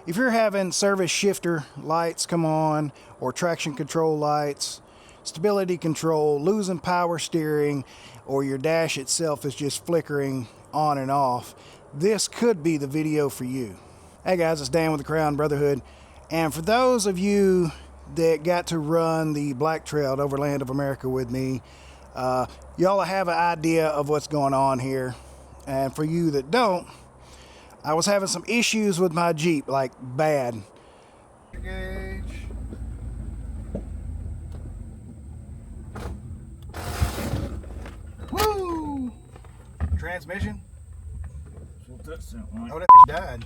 if you're having service shifter lights come on, or traction control lights, stability control, losing power steering, or your dash itself is just flickering on and off, this could be the video for you. Hey guys, it's Dan with the Crayon Brotherhood, and for those of you that got to run the Black Trail at Overland of America with me, y'all have an idea of what's going on here. And for you that don't, I was having some issues with my Jeep, like bad. Gauge. Woo! Transmission. That's what that sound like. Oh, that bitch died.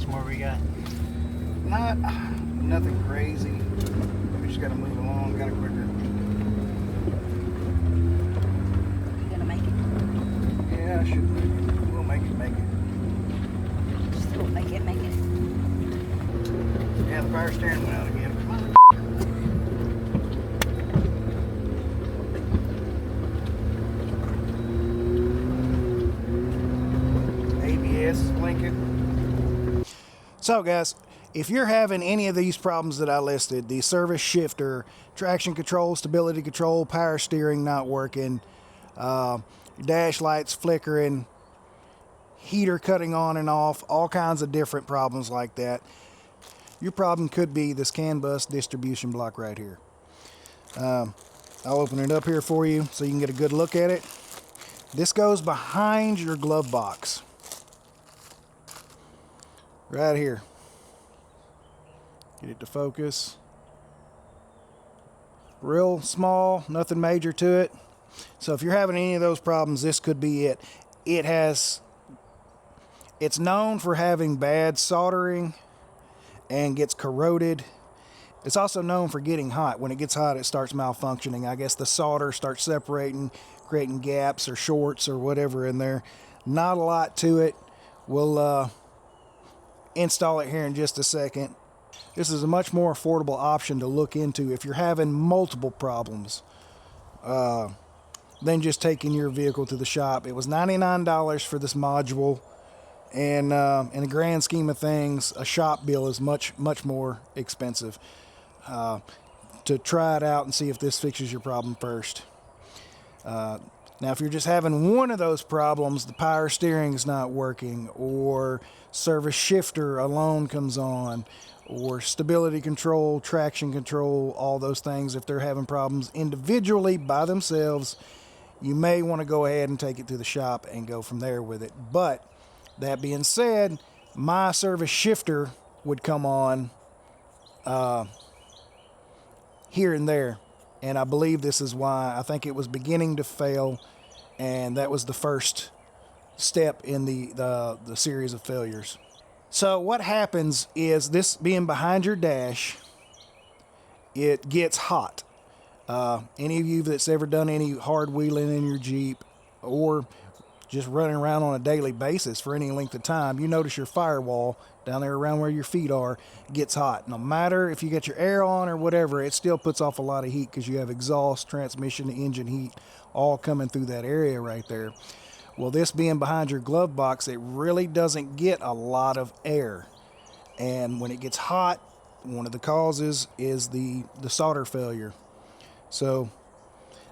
More we got? Nothing crazy. We just gotta move along, got it quicker. You gonna make it? Yeah, I should. We'll make it. Just will make it. Yeah, the power steering went out again. ABS is blinking. So guys, if you're having any of these problems that I listed, the service shifter, traction control, stability control, power steering not working, dash lights flickering, heater cutting on and off, all kinds of different problems like that, your problem could be this CAN bus distribution block right here. I'll open it up here for you so you can get a good look at it. This goes behind your glove box. Right here. Get it to focus. Real small, nothing major to it. So if you're having any of those problems, this could be it. It's known for having bad soldering and gets corroded. It's also known for getting hot. When it gets hot, it starts malfunctioning. I guess the solder starts separating, creating gaps or shorts or whatever in there. Not a lot to it. We'll install it here in just a second. This is a much more affordable option to look into if you're having multiple problems than just taking your vehicle to the shop. It was $99 for this module, and in the grand scheme of things, a shop bill is much more expensive. To try it out and see if this fixes your problem first. Now, if you're just having one of those problems, the power steering's not working, or service shifter alone comes on, or stability control, traction control, all those things, if they're having problems individually by themselves, you may want to go ahead and take it to the shop and go from there with it. But that being said, my service shifter would come on here and there. And I believe this is why. I think it was beginning to fail, and that was the first step in the series of failures. So what happens is, this being behind your dash, it gets hot. Any of you that's ever done any hard wheeling in your Jeep, or just running around on a daily basis for any length of time, you notice your firewall down there around where your feet are gets hot. No matter if you get your air on or whatever, it still puts off a lot of heat because you have exhaust, transmission, engine heat all coming through that area right there. Well, this being behind your glove box, it really doesn't get a lot of air. And when it gets hot, one of the causes is the solder failure. So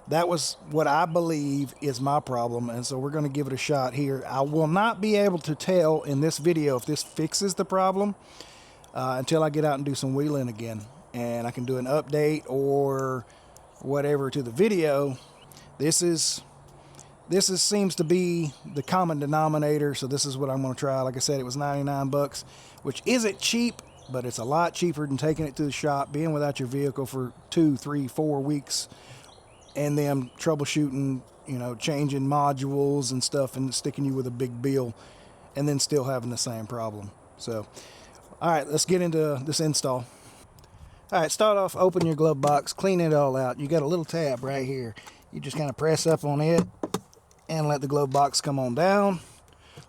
that was what I believe is my problem, and so we're going to give it a shot here. I will not be able to tell in this video if this fixes the problem until I get out and do some wheeling again, and I can do an update or whatever to the video. This seems to be the common denominator, so this is what I'm going to try. Like I said, it was 99 bucks, which isn't cheap, but it's a lot cheaper than taking it to the shop, being without your vehicle for 2, 3, 4 weeks, and them troubleshooting, changing modules and stuff and sticking you with a big bill, and then still having the same problem. So, all right, let's get into this install. All right, start off, open your glove box, clean it all out. You got a little tab right here. You just kind of press up on it and let the glove box come on down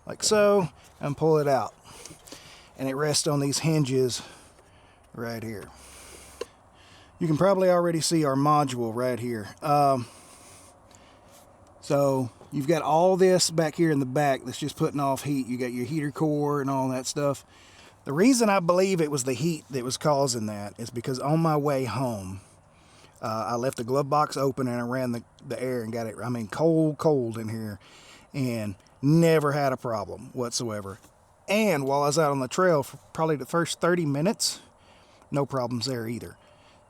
like so, and pull it out. and it rests on these hinges right here. You can probably already see our module right here. So you've got all this back here in the back that's just putting off heat. You got your heater core and all that stuff. The reason I believe it was the heat that was causing that is because on my way home, I left the glove box open and I ran the air and got it, I mean, cold in here, and never had a problem whatsoever. And while I was out on the trail for probably the first 30 minutes, no problems there either.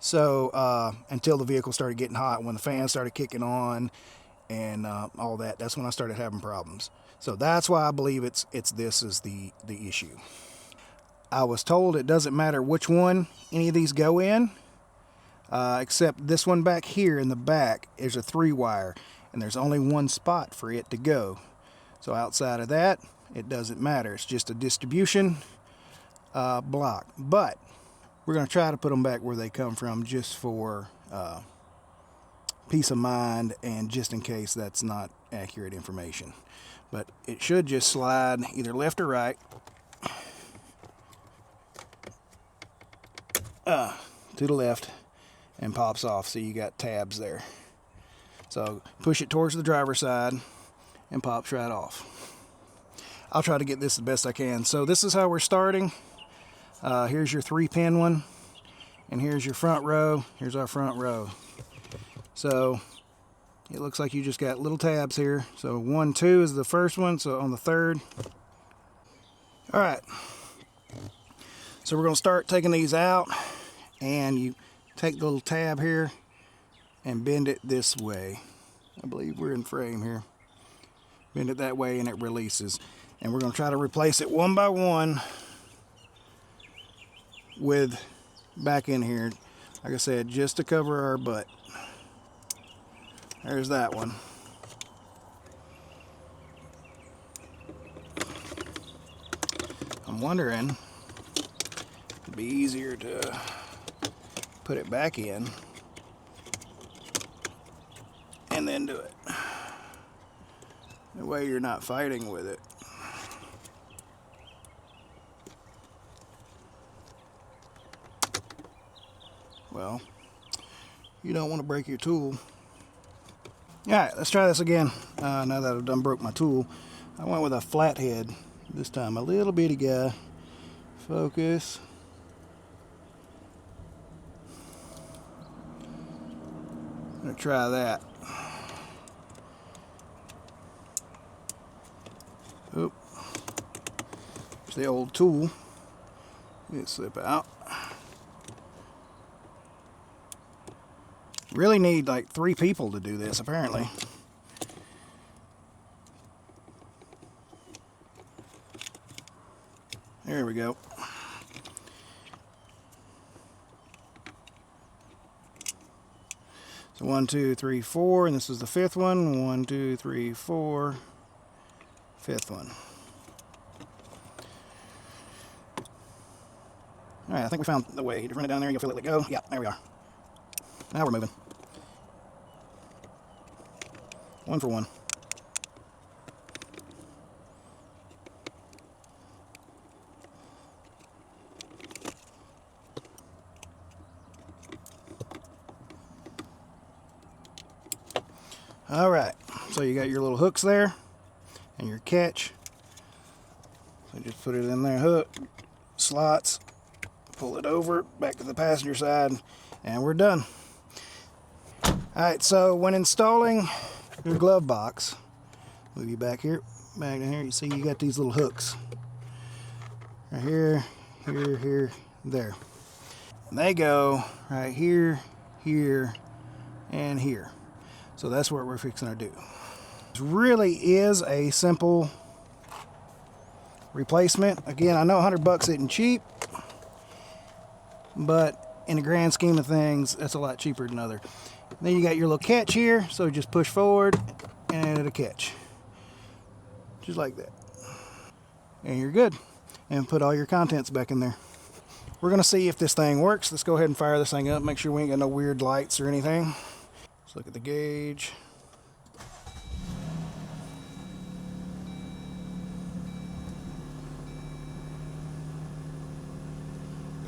So until the vehicle started getting hot, when the fans started kicking on and all that, that's when I started having problems. So that's why I believe it's this is the issue. I was told it doesn't matter which one any of these go in, except this one back here in the back is a 3-wire, and there's only one spot for it to go. So outside of that, it doesn't matter. It's just a distribution block. But we're going to try to put them back where they come from, just for peace of mind and just in case that's not accurate information. But it should just slide either left or right to the left and pops off. So you got tabs there. So push it towards the driver's side and pops right off. I'll try to get this the best I can. So this is how we're starting. Here's your 3-pin one, and here's your front row. Here's our front row. So it looks like you just got little tabs here. So 1, 2 is the first one, so on the third. All right. So we're gonna start taking these out, and you take the little tab here and bend it this way. I believe we're in frame here. Bend it that way and it releases. And we're gonna try to replace it one by one with back in here. Like I said, just to cover our butt. There's that one. I'm wondering, it'd be easier to put it back in and then do it. That way you're not fighting with it. Well, you don't want to break your tool. Alright, let's try this again. Now that I've done broke my tool, I went with a flathead this time, a little bitty guy. Focus. I'm gonna try that. Oop. It's the old tool. It slip out. Really need like 3 people to do this, apparently. There we go. So 1, 2, 3, 4, and this is the 5th one. 1, 2, 3, 4, 5th one. All right, I think we found the way to run it down there. You'll feel it let go. Yeah, there we are. Now we're moving. 1 for 1. All right, so you got your little hooks there and your catch. So just put it in there, hook, slots, pull it over, back to the passenger side, and we're done. All right, so when installing your glove box, move you back here, back down here, you see you got these little hooks. Right here, here, here, there. And they go right here, here, and here. So that's what we're fixing to do. This really is a simple replacement. Again, I know $100 isn't cheap, but in the grand scheme of things, that's a lot cheaper than other. Then you got your little catch here, so just push forward and it'll catch. Just like that. And you're good. And put all your contents back in there. We're gonna see if this thing works. Let's go ahead and fire this thing up, make sure we ain't got no weird lights or anything. Let's look at the gauge.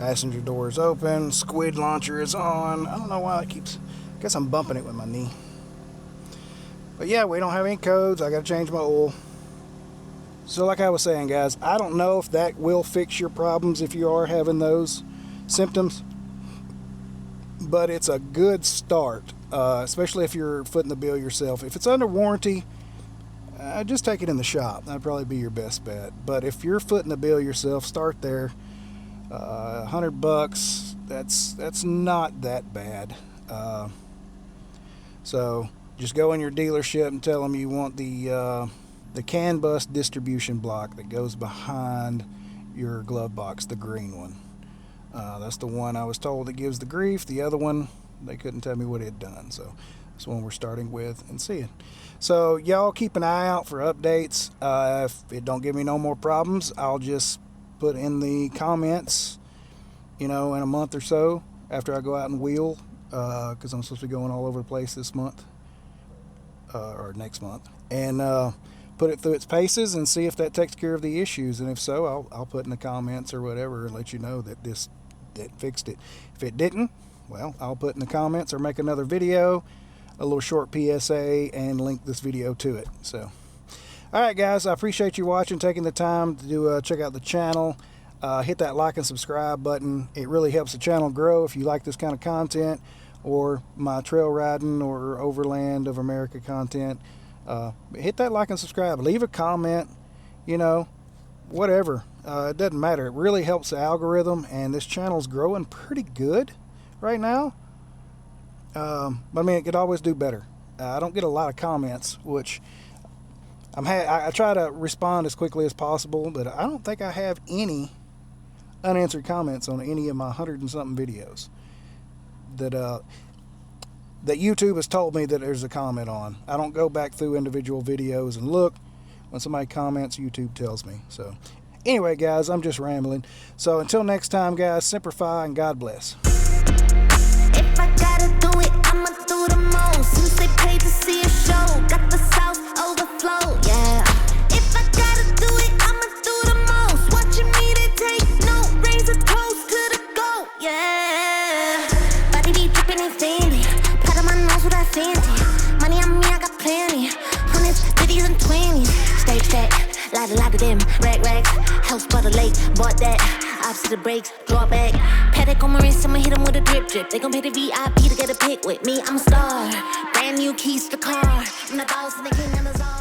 Passenger door is open. Squid launcher is on. I don't know why it keeps... I guess I'm bumping it with my knee. But yeah, we don't have any codes. I got to change my oil. So like I was saying, guys, I don't know if that will fix your problems if you are having those symptoms. But it's a good start, especially if you're footing the bill yourself. If it's under warranty, just take it in the shop. That'd probably be your best bet. But if you're footing the bill yourself, start there. $100, that's not that bad. So just go in your dealership and tell them you want the CAN bus distribution block that goes behind your glove box, the green one. That's the one I was told that gives the grief. The other one, they couldn't tell me what it had done. So that's one we're starting with and seeing. So y'all keep an eye out for updates. If it don't give me no more problems, I'll just put in the comments, you know, in a month or so after I go out and wheel, because I'm supposed to be going all over the place this month or next month, and put it through its paces and see if that takes care of the issues. And if so, I'll put in the comments or whatever and let you know that that fixed it. If it didn't, well, I'll put in the comments or make another video, a little short PSA, and link this video to it. So all right, guys, I appreciate you watching, taking the time to check out the channel. Hit that like and subscribe button. It really helps the channel grow if you like this kind of content, or my trail riding or Overland of America content. Hit that like and subscribe. Leave a comment, you know, whatever. It doesn't matter. It really helps the algorithm, and this channel's growing pretty good right now. But I mean, it could always do better. I don't get a lot of comments, which I try to respond as quickly as possible, but I don't think I have any unanswered comments on any of my 100 and something videos that YouTube has told me that there's a comment on. I don't go back through individual videos and look. When somebody comments, YouTube tells me. So anyway, guys, I'm just rambling. So until next time, guys, Semper Fi and God bless. If I gotta do it, I'ma do the most. Since they paid to see a show, got the South overflow, yeah. If I gotta do it, I'ma do the most. Watching me, they take no, raise a toast to the goat, yeah. Body be dripping and fancy, pat on my nose with that fancy. Money on me, I got plenty. 100s, 50s, and 20s. Stage stack, lot of them, rags. House by the lake, bought that. Ops to the brakes, draw back. Paddock on my wrist, I'ma hit them with a drip. They gon' pay the VIP to get a pic with me. I'm a star. Brand new keys to the car. I'm the boss and the king of the czar.